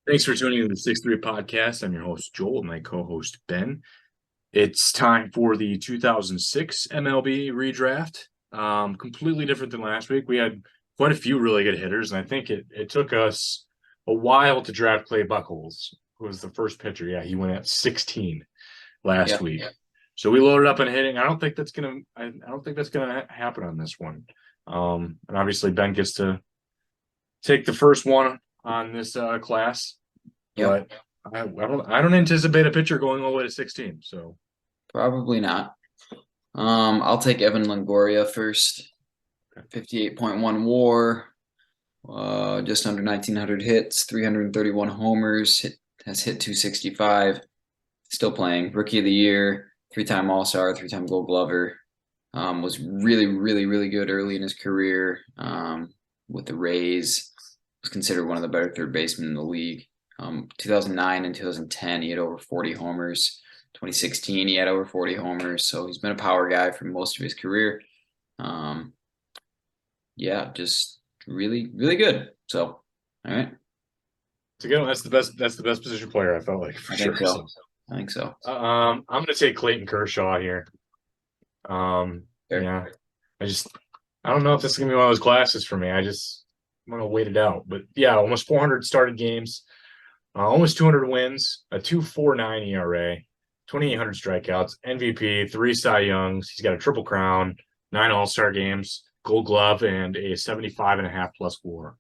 Thanks for tuning in to the 6Three podcast. I'm your host, Joel, and my co-host, Ben. It's time for the 2006 MLB redraft. Completely different than last week. We had quite a few really good hitters, and I think it took us a while to draft Clay Buchholz, who was the first pitcher. Yeah, he went at 16 last week. So we loaded up on hitting. I don't think that's gonna happen on this one. And obviously Ben gets to take the first one on this class, but I don't anticipate a pitcher going all the way to 16. So probably not. I'll take Evan Longoria first. 58.1 WAR, just under 1,900 hits, 331 homers. Has hit 265. Still playing. Rookie of the Year, 3-time All-Star, 3-time Gold Glover. Was really good early in his career with the Rays. Was considered one of the better third basemen in the league. 2009 and 2010, he had over 40 homers. 2016, he had over 40 homers. So he's been a power guy for most of his career. Yeah, just really good. So, all right. To go, that's the best position player, I felt like, for sure. I think so. I'm gonna take Clayton Kershaw here. Yeah. I don't know if this is gonna be one of those classes for me. I'm gonna wait it out. But yeah, almost 400 started games, almost 200 wins, a 2.49 ERA, 2,800 strikeouts, MVP, 3 Cy Youngs. He's got a triple crown, 9 All-Star games, Gold Glove, and a 75.5 plus WAR.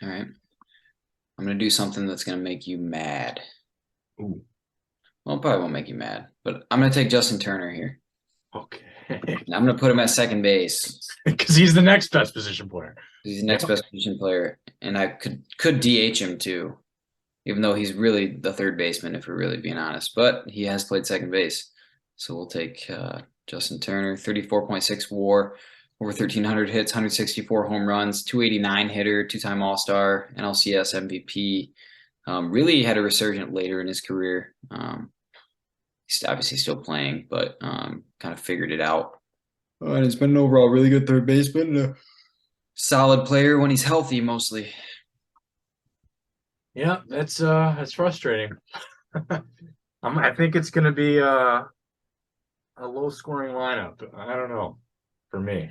All right. I'm gonna do something that's gonna make you mad. Ooh. Well, it probably won't make you mad, but I'm gonna take Justin Turner here. Okay. I'm gonna put him at second base because he's the next best position player. He's the next best position player, and I could DH him too, even though he's really the third baseman if we're really being honest. But he has played second base, so we'll take Justin Turner. 34.6 WAR, over 1,300 hits, 164 home runs, 289 hitter, 2-time All-Star, NLCS MVP. Really had a resurgent later in his career. He's obviously still playing, but kind of figured it out. And he's been an overall really good third baseman, a solid player when he's healthy, mostly. Yeah, that's frustrating. I think it's going to be a low-scoring lineup. I don't know for me,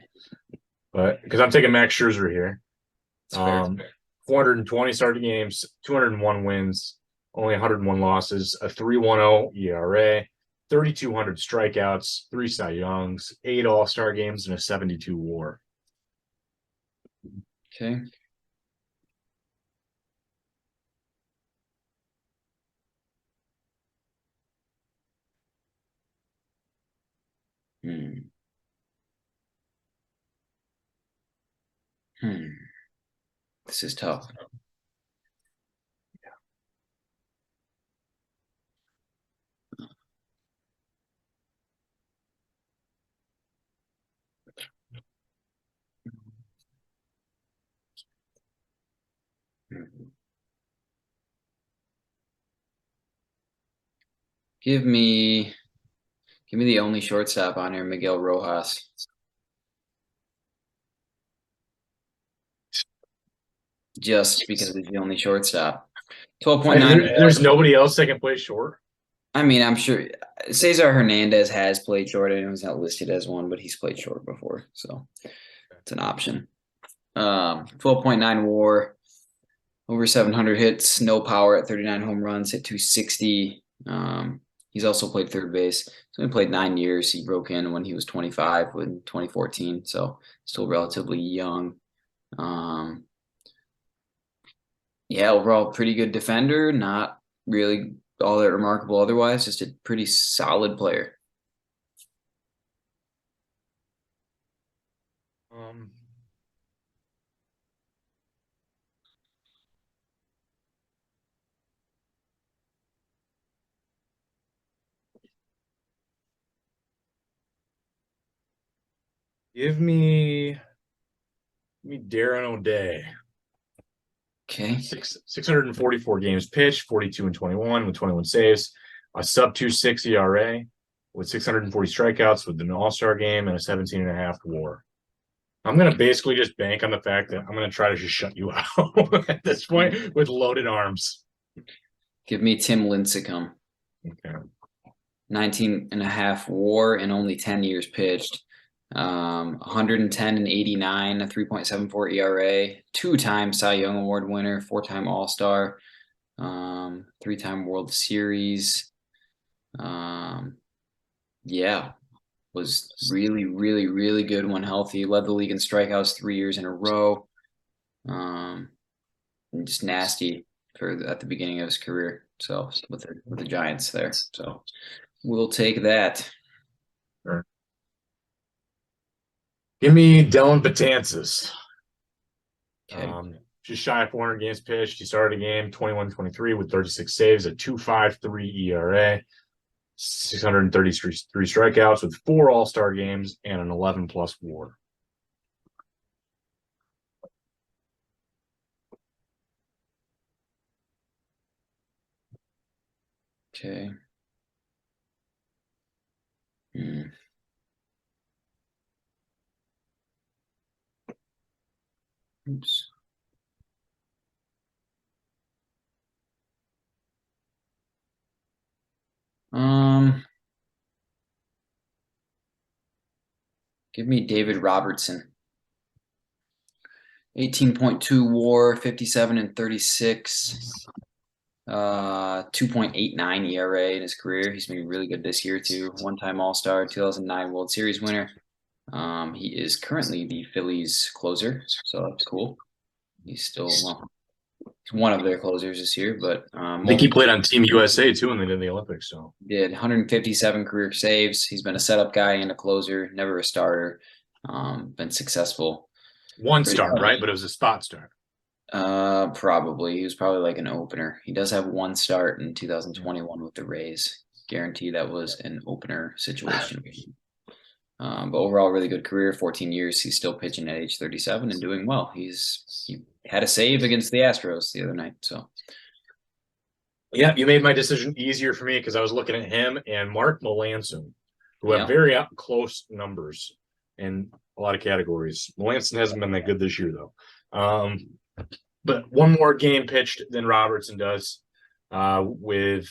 but because I'm taking Max Scherzer here. 420 started games, 201 wins, only 101 losses, a 3.10 ERA, 3,200 strikeouts, 3 Cy Youngs, 8 All-Star games, and a 72 WAR. Okay. This is tough. Give me the only shortstop on here, Miguel Rojas. Just because he's the only shortstop. 12.9. There's nobody else that can play short. I mean, I'm sure Cesar Hernandez has played short. I know he's not listed as one, but he's played short before, so it's an option. 12.9 WAR, over 700 hits, no power at 39 home runs, hit 260. He's also played third base. So he played 9 years. He broke in when he was 25 in 2014, so still relatively young. Yeah, overall pretty good defender. Not really all that remarkable otherwise. Just a pretty solid player. Give me Darren O'Day. Okay. 644 games pitched, 42 and 21 with 21 saves, a sub 2.6 ERA with 640 strikeouts with an All-Star game and a 17.5 WAR. I'm gonna basically just bank on the fact that I'm gonna try to just shut you out at this point with loaded arms. Give me Tim Lincecum. Okay. 19 and a half WAR and only 10 years pitched. 110 and 89, a 3.74 ERA, two-time Cy Young Award winner, four-time All-Star, three-time World Series. Yeah, was really, really, really good when healthy. Led the league in strikeouts 3 years in a row. And just nasty at the beginning of his career. So with the Giants there. So we'll take that. Sure. Give me Dylan Betances. Okay. Just shy of 400 games pitched. He started a game 21-23 with 36 saves, a 2.53 ERA, 633 strikeouts with 4 All-Star games and an 11+ WAR. Okay. Oops. Give me David Robertson. 18.2 WAR, 57 and 36. 2.89 ERA in his career. He's been really good this year too. One-time All-Star, 2009 World Series winner. He is currently the Phillies closer, so that's cool. He's still one of their closers this year, but I think he played on Team USA too when they did the Olympics. So did 157 career saves. He's been a setup guy and a closer, never a starter. Been successful. One start, right? But it was a spot start. Probably. He was probably like an opener. He does have one start in 2021 with the Rays. Guarantee that was an opener situation. But overall, really good career. 14 years. He's still pitching at age 37 and doing well. He had a save against the Astros the other night. So, yeah, you made my decision easier for me because I was looking at him and Mark Melancon, who have very close numbers in a lot of categories. Melancon hasn't been that good this year, though. But one more game pitched than Robertson does, with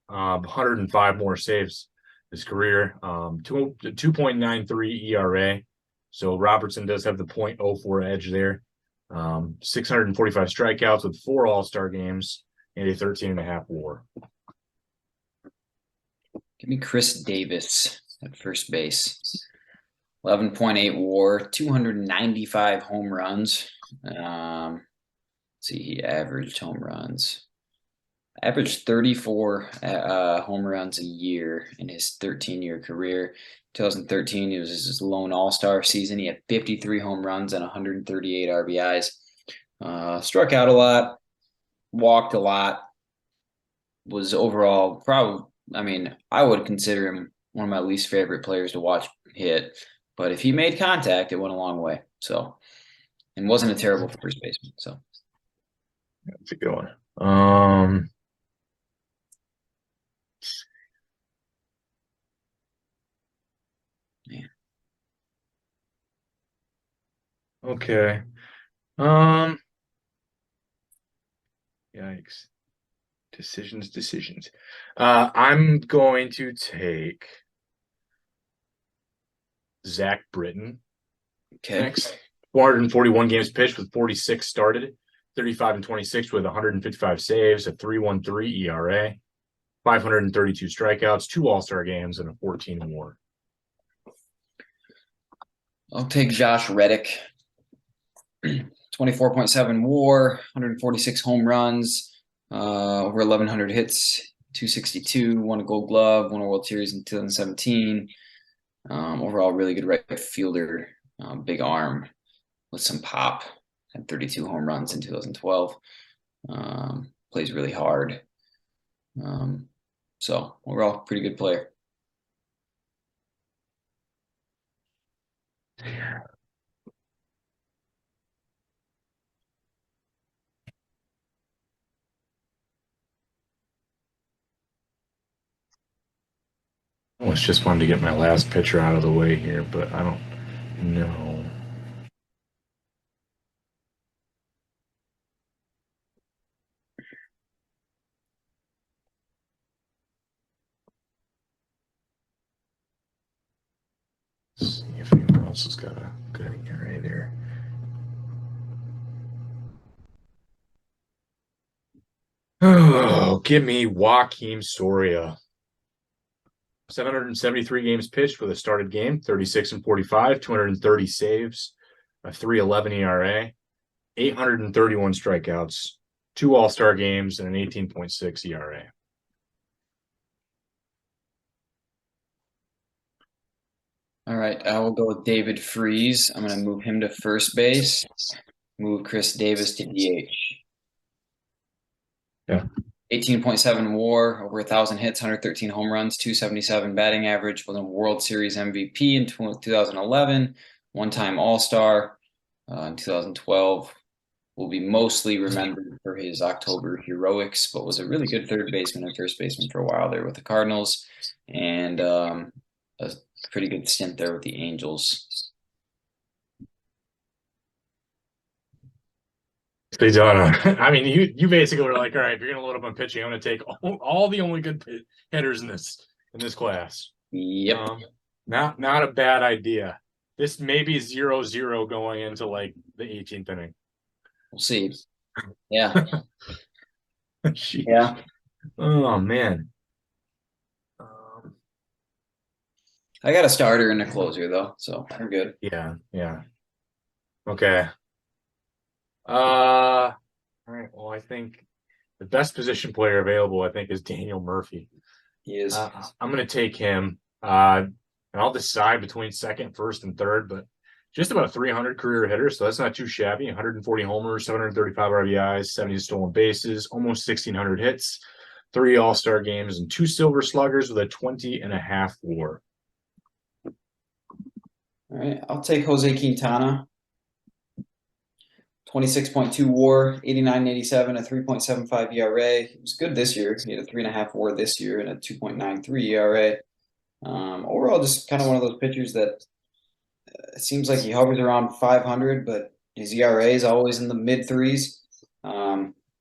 105 more saves his career, 2.93 ERA. So Robertson does have the 0.04 edge there. 645 strikeouts with 4 All-Star games and a 13.5 WAR. Give me Chris Davis at first base. 11.8 WAR, 295 home runs. See, he averaged home runs. Averaged 34 home runs a year in his 13-year career. 2013, it was his lone All-Star season. He had 53 home runs and 138 RBIs. Struck out a lot, walked a lot. Was overall probably, I mean, I would consider him one of my least favorite players to watch hit. But if he made contact, it went a long way. So, and wasn't a terrible first baseman. So. That's a good one. Yeah. Okay. Yikes. Decisions. I'm going to take Zach Britton. Okay. Next. 441 games pitched with 46 started. 35 and 26 with 155 saves, a 3.13 ERA, 532 strikeouts, 2 All-Star games, and a 14 WAR. I'll take Josh Reddick. 24.7 WAR, 146 home runs, over 1,100 hits, 262, won a Gold Glove, won a World Series in 2017. Overall, really good right fielder, big arm with some pop. Had 32 home runs in 2012. Plays really hard. So overall, pretty good player. I was just wanted to get my last pitcher out of the way here, but I don't know. else has got a good ERA there? Oh, give me Joakim Soria. 773 games pitched with a started game, 36 and 45, 230 saves, a 3.11 ERA, 831 strikeouts, 2 All-Star games, and an 18.6 ERA. All right, I will go with David Freese. I'm going to move him to first base. Move Chris Davis to DH. Yeah. 18.7 WAR, over 1,000 hits, 113 home runs, 277 batting average. Was a World Series MVP in 2011. One-time All-Star in 2012. Will be mostly remembered for his October heroics, but was a really good third baseman and first baseman for a while there with the Cardinals, and a pretty good stint there with the Angels. They don't. I mean, you basically were like, all right, if you're gonna load up on pitching, I'm gonna take all the only good hitters in this class. Yep. Not a bad idea. This may be 0-0 going into like the 18th inning. We'll see. Yeah. Yeah. Oh man. I got a starter and a closer though, so we're good. Yeah. Okay. All right. Well, I think the best position player available, I think, is Daniel Murphy. He is. I'm going to take him, and I'll decide between second, first, and third. But just about a 300 career hitter, so that's not too shabby. 140 homers, 735 RBIs, 70 stolen bases, almost 1,600 hits, 3 All-Star games, and 2 Silver Sluggers with a 20.5 WAR. All right, I'll take Jose Quintana. 26.2 WAR, 89.87, a 3.75 ERA. He was good this year. He had a 3.5 WAR this year and a 2.93 ERA. Overall, just kind of one of those pitchers that it seems like he hovers around 500, but his ERA is always in the mid threes.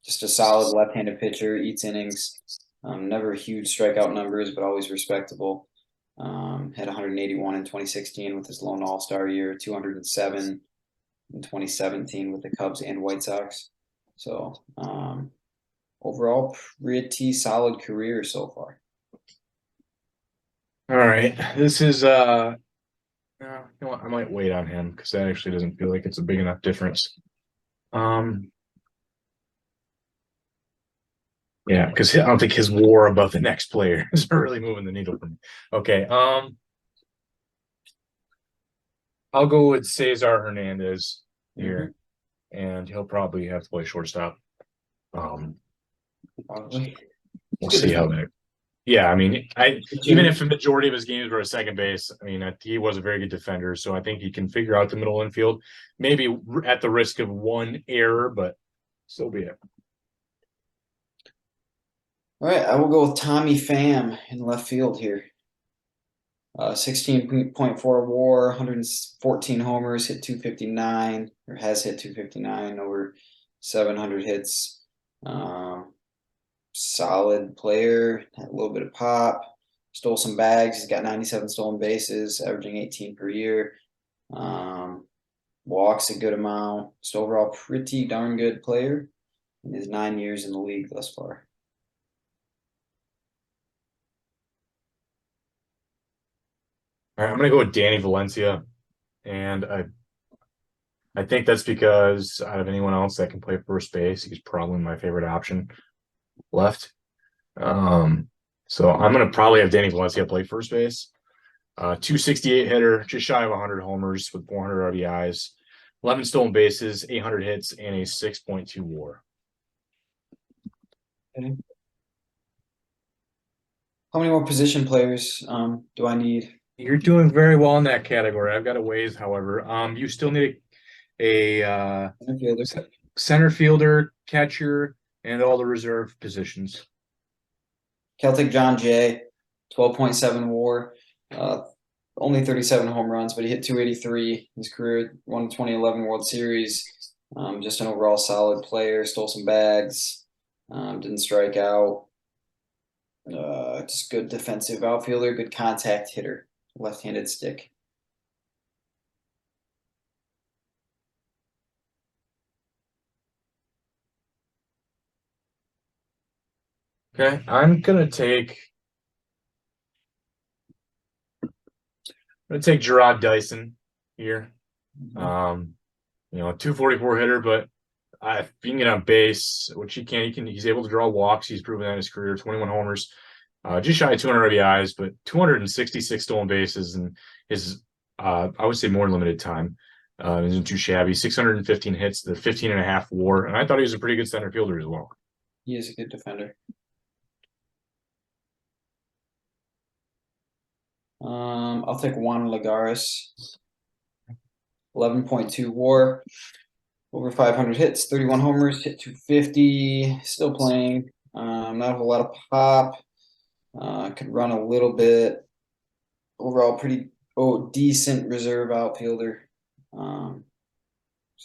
Just a solid left-handed pitcher, eats innings. Never huge strikeout numbers, but always respectable. Had 181 in 2016 with his lone All-Star year, 207 in 2017 with the Cubs and White Sox. So overall, pretty solid career so far. All right, this is you know what? I might wait on him because that actually doesn't feel like it's a big enough difference. Yeah, because I don't think his WAR above the next player is really moving the needle for me. Okay, I'll go with Cesar Hernandez here, and he'll probably have to play shortstop. Probably. We'll see how that. Yeah, I mean, even if the majority of his games were at second base, I mean, he was a very good defender, so I think he can figure out the middle infield, maybe at the risk of one error, but so be it. All right, I will go with Tommy Pham in left field here. 16.4 WAR, 114 homers, hit 259, or has hit 259, over 700 hits. Solid player, had a little bit of pop, stole some bags. He's got 97 stolen bases, averaging 18 per year. Walks a good amount. Just overall pretty darn good player in his 9 years in the league thus far. All right, I'm going to go with Danny Valencia, and I think that's because out of anyone else that can play first base, he's probably my favorite option left. So I'm going to probably have Danny Valencia play first base. 268 hitter, just shy of 100 homers with 400 RBIs, 11 stolen bases, 800 hits, and a 6.2 WAR. Okay. How many more position players do I need? You're doing very well in that category. I've got a ways, however. You still need a center fielder, catcher, and all the reserve positions. Celtic John Jay, 12.7 WAR, only 37 home runs, but he hit 283 in his career. Won the 2011 World Series. Just an overall solid player. Stole some bags. Didn't strike out. Just good defensive outfielder. Good contact hitter. Left-handed stick. Okay, I'm gonna take Gerard Dyson here. 244 hitter, but if you can get on base, which he's able to draw walks. He's proven that in his career. 21 homers, just shy of 200 RBIs, but 266 stolen bases, and his I would say more limited time isn't too shabby. 615 hits, the 15.5 WAR, and I thought he was a pretty good center fielder as well. He is a good defender. I'll take Juan Lagares. 11.2 WAR, over 500 hits, 31 homers, hit 250. Still playing. Not a whole lot of pop. Could run a little bit. Overall, pretty decent reserve outfielder. So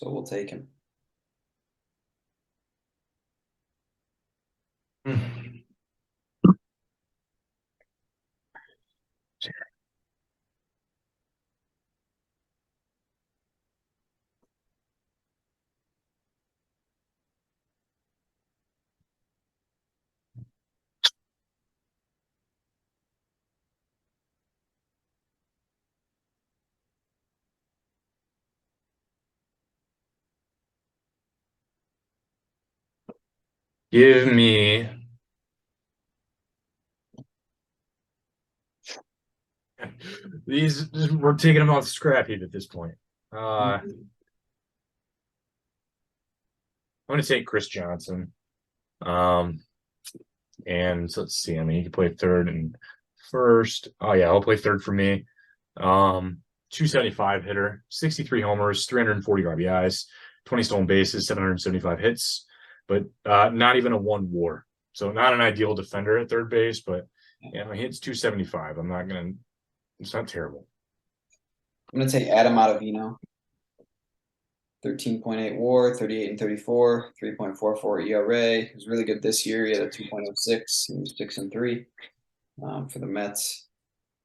we'll take him. Give me these. We're taking them off the scrap heap at this point. I'm going to take Chris Johnson. And so let's see. I mean, he can play third and first. Oh yeah, I'll play third for me. 275 hitter, 63 homers, 340 RBIs, 20 stolen bases, 775 hits, but not even a 1 WAR. So not an ideal defender at third base, but yeah, he hits 275. It's not terrible. I'm gonna take Adam Ottavino. 13.8 WAR, 38 and 34, 3.44 ERA. He was really good this year. He had a 2.06. He was 6-3 for the Mets.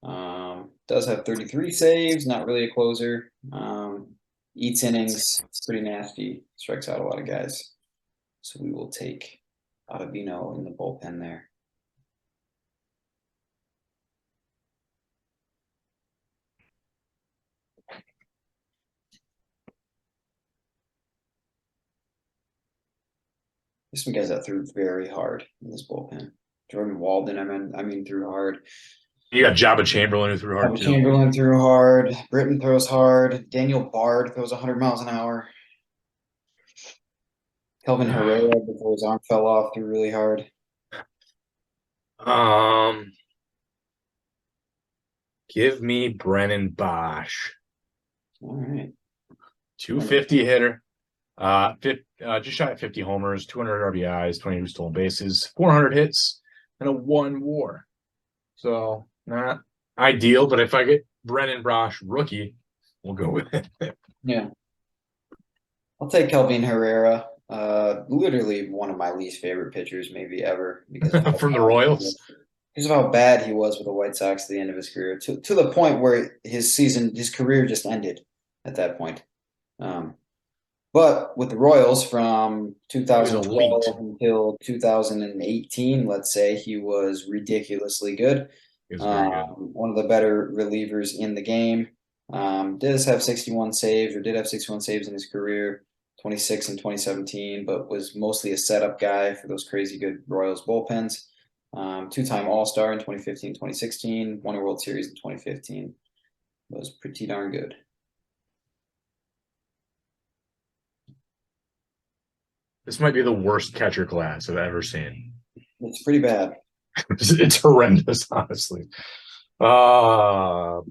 Does have 33 saves. Not really a closer. Eats innings. It's pretty nasty. Strikes out a lot of guys. So we will take Ottavino in the bullpen there. There's some guys that threw very hard in this bullpen. Jordan Walden, I mean, threw hard. You got Joba Chamberlain who threw hard too. Chamberlain threw hard. Britton throws hard. Daniel Bard throws 100 miles an hour. Kelvin Herrera, before his arm fell off, threw really hard. Give me Brennan Bosch. All right. 250 hitter. Just shy of 50 homers, 200 RBIs, 22 stolen bases, 400 hits, and a 1 WAR. So not ideal, but if I get Brennan Bosch rookie, we'll go with it. Yeah. I'll take Kelvin Herrera. Literally one of my least favorite pitchers maybe ever because from the Royals. Because of how bad he was with the White Sox at the end of his career, to the point where his career just ended at that point. But with the Royals from 2012 until 2018, let's say, he was ridiculously good. He was very good. One of the better relievers in the game. Did have 61 saves in his career, 26 in 2017, but was mostly a setup guy for those crazy good Royals bullpens. Two-time All-Star in 2015, 2016, won a World Series in 2015. Was pretty darn good. This might be the worst catcher class I've ever seen. It's pretty bad. It's horrendous, honestly. Boy, oh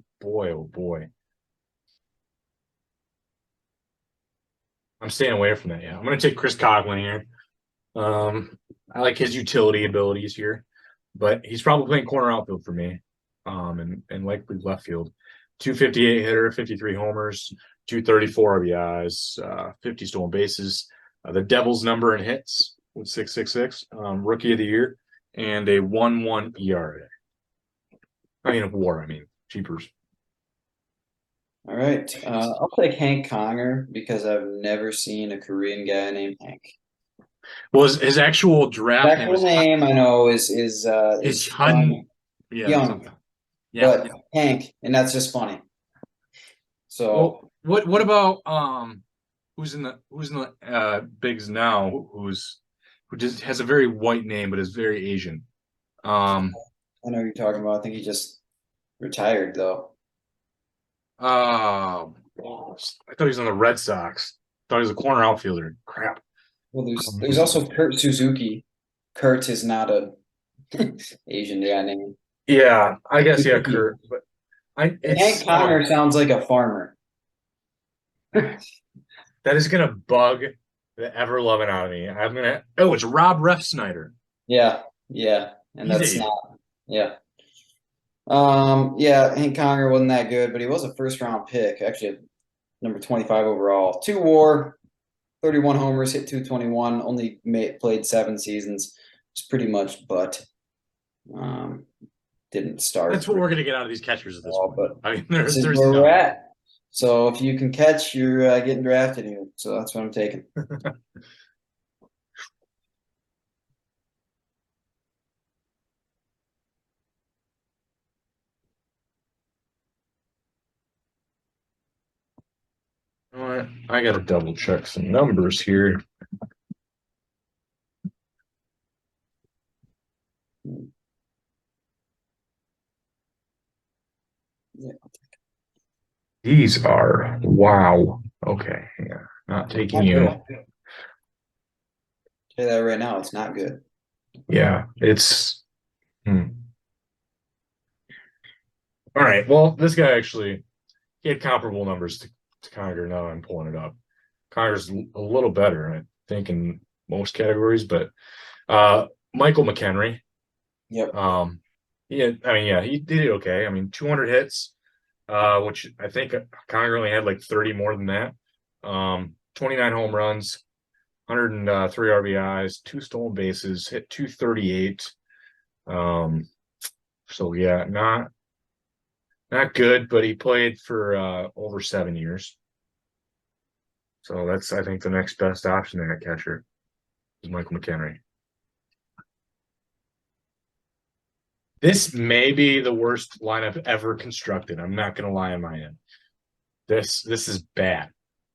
boy. I'm staying away from that. Yeah, I'm going to take Chris Coughlin here. I like his utility abilities here, but he's probably playing corner outfield for me, and likely left field. 258 hitter, 53 homers, 234 RBIs, 50 stolen bases. The Devils' number in hits with 666, rookie of the year, and a 1.1 ERA. I mean, WAR. I mean, cheapers. All right. I'll take Hank Conger because I've never seen a Korean guy named Hank. Well, his actual draft name Actual is name I know is Hun. Yeah, Young, something. Yeah. but Hank, and that's just funny. So Well, what about who's in the bigs now who just has a very white name but is very Asian. Um I know who you're talking about. I think he just retired though. I thought he was on the Red Sox. Thought he was a corner outfielder. Crap. Well, there's also Kurt Suzuki. Kurt is not a Asian guy name. Yeah, I guess yeah, Suzuki. Kurt. But I And Hank it's Connor sounds like a farmer. that is gonna bug the ever loving out of me. It's Rob Ref Snider. Yeah, yeah, and He's that's Asian. not. Yeah. Yeah, Hank Conger wasn't that good, but he was a first round pick, actually number 25 overall. 2 WAR, 31 homers, hit 221, only played 7 seasons. It's pretty much um didn't start That's what we're gonna get out of these catchers at this all, point. but I mean, this is there's where we're no. at. So if you can catch, you're getting drafted here. So that's what I'm taking. All right, I gotta double check some numbers here. Yeah. These are wow. Okay, yeah, not taking Not you. good. Tell you that right now, it's not good. Yeah, it's. All right. Well, this guy actually he had comparable numbers to Conger. Now I'm pulling it up. Conger's a little better, I think, in most categories, but Michael McHenry. Yep. He did it okay. I mean, 200 hits, which I think Conger only had like 30 more than that. 29 home runs, 103 RBIs, 2 stolen bases, hit 238. So yeah, not good, but he played for over 7 years. So that's I think the next best option there at catcher is Michael McHenry. This may be the worst lineup ever constructed. I'm not gonna lie on my end. This is bad.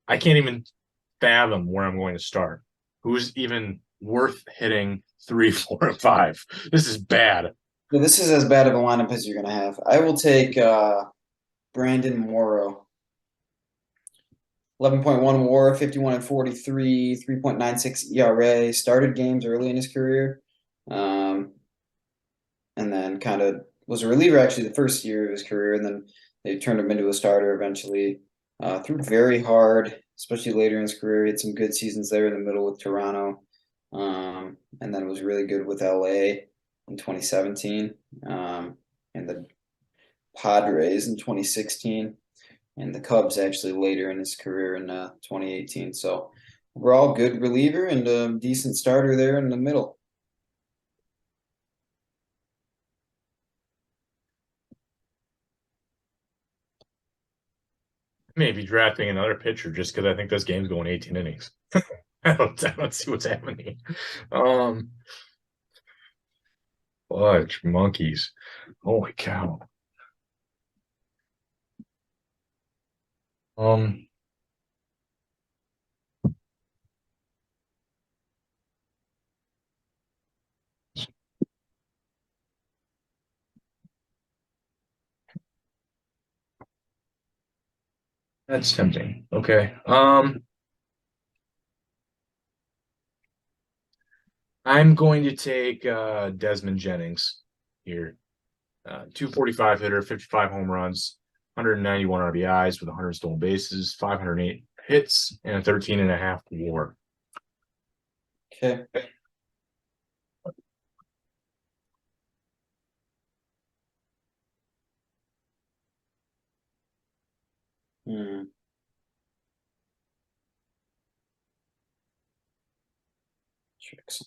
I can't even fathom where I'm going to start. Who's even worth hitting 3, 4, and 5? This is bad. Yeah, this is as bad of a lineup as you're gonna have. I will take Brandon Morrow. 11.1 WAR, 51 and 43, 3.96 ERA. Started games early in his career, and then kind of was a reliever actually the first year of his career, and then they turned him into a starter eventually. Threw very hard, especially later in his career. He had some good seasons there in the middle with Toronto, and then was really good with LA in 2017, and the Padres in 2016, and the Cubs actually later in his career in 2018. So overall, good reliever and a decent starter there in the middle. Maybe drafting another pitcher just because I think this game's going 18 innings. I don't see what's happening. Fudge monkeys. Holy cow. Um, that's tempting. Okay. I'm going to take Desmond Jennings here. 245 hitter, 55 home runs, 191 RBIs with 100 stolen bases, 508 hits, and a 13.5 WAR. Okay. Hmm. Tricks.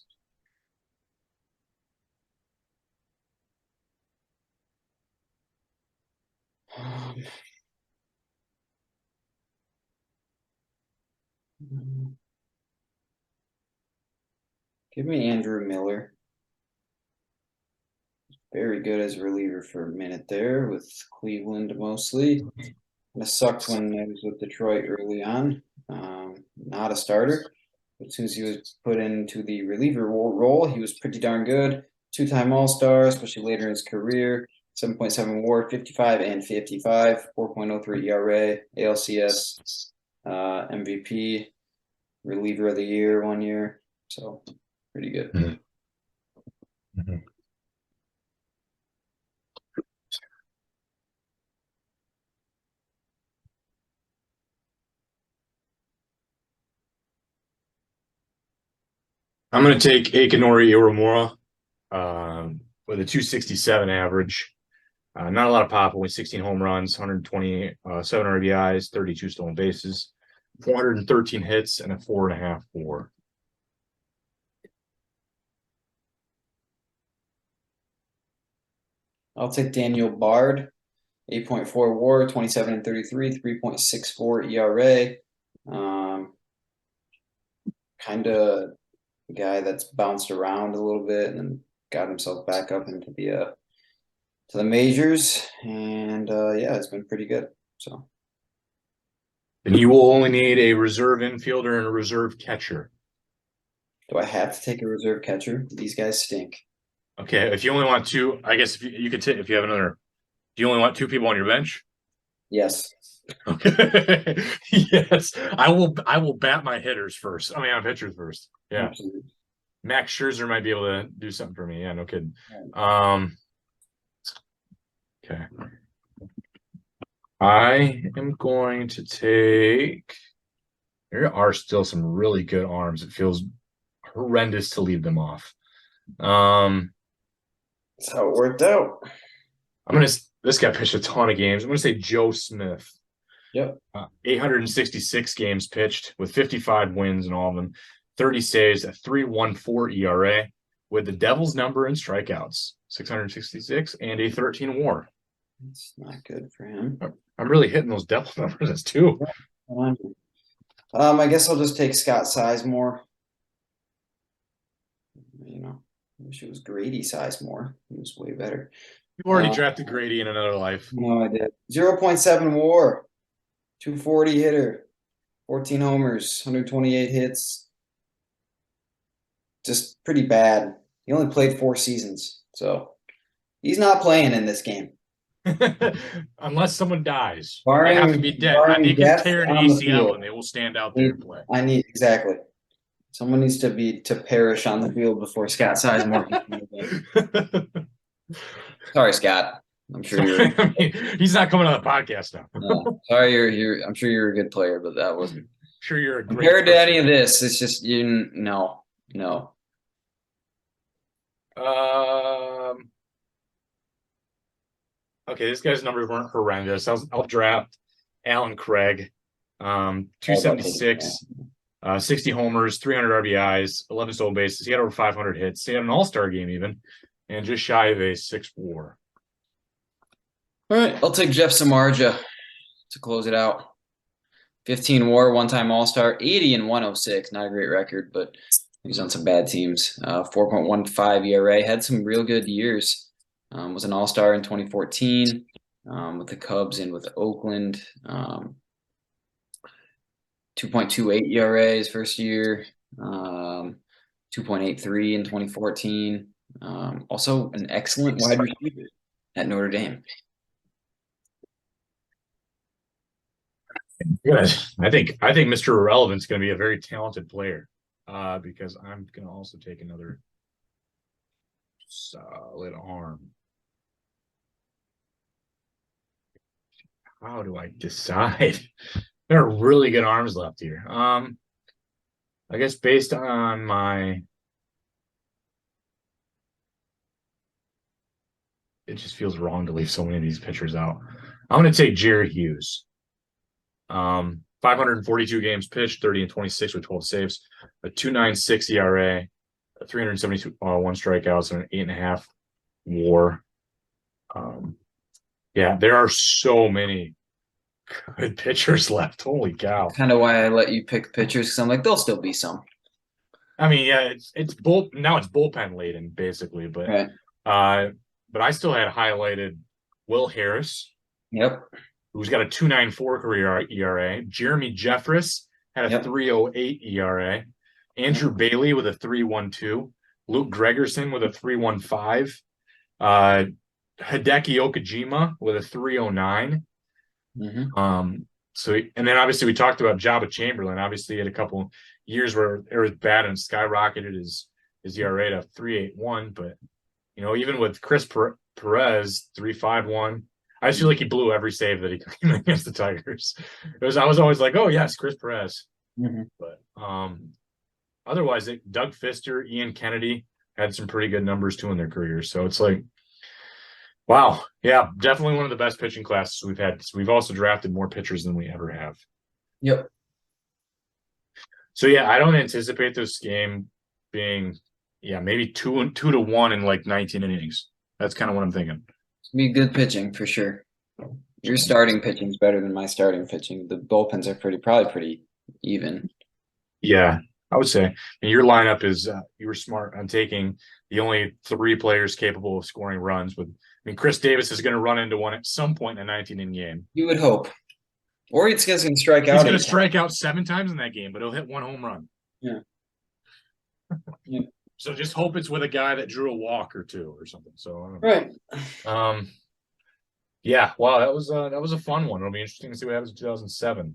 Give me Andrew Miller. Very good as a reliever for a minute there with Cleveland mostly. Kind of sucked when he was with Detroit early on. Not a starter. But as soon as he was put into the reliever role, he was pretty darn good. Two-time All-Star, especially later in his career. 7.7 WAR, 55 and 55, 4.03 ERA, ALCS, MVP, reliever of the year 1 year. So pretty good. Mm-hmm. Mm-hmm. I'm going to take Akinori Iwamura with a 267 average. Not a lot of pop, only 16 home runs, 127 RBIs, 32 stolen bases, 413 hits, and a 4.5 WAR. I'll take Daniel Bard, 8.4 WAR, 27 and 33, 3.64 ERA. Kind of a guy that's bounced around a little bit and then got himself back up into the to the majors, and yeah, it's been pretty good. So, and you will only need a reserve infielder and a reserve catcher. do I have to take a reserve catcher? These guys stink. Okay, if you only want two, I guess if you could take if you have another. Do you only want two people on your bench? Yes. Okay. Yes, I will. I will bat my hitters first. I mean, on pitchers first. Yeah. Absolutely. Max Scherzer might be able to do something for me. Yeah, no kidding. Okay. I am going to take. There are still some really good arms. It feels horrendous to leave them off. That's how it worked out. This guy pitched a ton of games. I'm gonna say Joe Smith. Yep. 866 games pitched with 55 wins in all of them, 30 saves, a 3.14 ERA with the Devils number in strikeouts, 666 and a 13 WAR. That's not good for him. I'm really hitting those Devil numbers too. I guess I'll just take Scott Sizemore. You know, I wish it was Grady Sizemore. He was way better. You already drafted Grady in another life. No, I did. 0.7 WAR, 240 hitter, 14 homers, 128 hits. Just pretty bad. He only played 4 seasons, so he's not playing in this game. Unless someone dies. Barring, they have to be dead. They can tear an ACL and they will stand out there and play. Exactly. Someone needs to perish on the field before Scott Sizemore can Sorry, Scott. I'm sure you're. I mean, he's not coming on the podcast now. No, sorry, you're. I'm sure you're a good player, but that wasn't. I'm sure you're a great compared to any of this. It's just no. Okay, this guy's numbers weren't horrendous. I'll draft Alan Craig, 276, 60 homers, 300 RBIs, 11 stolen bases. He had over 500 hits. He had an All-Star game even, and just shy of a 6 WAR. All right, I'll take Jeff Samardzija to close it out. 15 WAR, one-time All-Star, 80 and 106. Not a great record, but he's on some bad teams. 4.15 ERA. Had some real good years. Was an All-Star in 2014 with the Cubs and with Oakland. 2.28 ERA his first year. 2.83 in 2014. Also an excellent wide receiver at Notre Dame. Good. I think Mr. Irrelevant's going to be a very talented player because I'm going to also take another solid arm. How do I decide? There are really good arms left here. I guess based on my, it just feels wrong to leave so many of these pitchers out. I'm going to take Jared Hughes. 542 games pitched, 30 and 26 with 12 saves, a 2.96 ERA, a 371 strikeouts, and an 8.5 WAR. Yeah, there are so many good pitchers left. Holy cow! Kind of why I let you pick pitchers because I'm like, there'll still be some. I mean, yeah, it's bullpen laden basically, Right. but I still had highlighted Will Harris, Yep. who's got a 2.94 career ERA. Jeremy Jeffress had a Yep. 3.08 ERA. Andrew Bailey with a 3.12. Luke Gregerson with a 3.15. Hideki Okajima with a 3.09. So and then obviously we talked about Joba Chamberlain. Obviously, he had a couple years where it was bad and skyrocketed his ERA to 3.81. But even with Chris Perez 3.51, I just feel like he blew every save that he came against the Tigers. I was always like, oh yes, Chris Perez. But otherwise, Doug Fister, Ian Kennedy had some pretty good numbers too in their careers. So it's like, wow, yeah, definitely one of the best pitching classes we've had. We've also drafted more pitchers than we ever have. Yep. So yeah, I don't anticipate this game being, maybe 2-1 in like 19 innings. That's kind of what I'm thinking. It's gonna be good pitching for sure. Your starting pitching is better than my starting pitching. The bullpens are probably pretty even. Yeah, I would say. And your lineup is you were smart on taking the only 3 players capable of scoring runs. But I mean, Chris Davis is going to run into one at some point in a 19-inning game. You would hope. Or he's going to strike out. He's going to strike out 7 times in that game, but he'll hit 1 home run. Yeah. So just hope it's with a guy that drew a walk or 2 or something. So right. Yeah. Wow, that was a fun one. It'll be interesting to see what happens in 2007.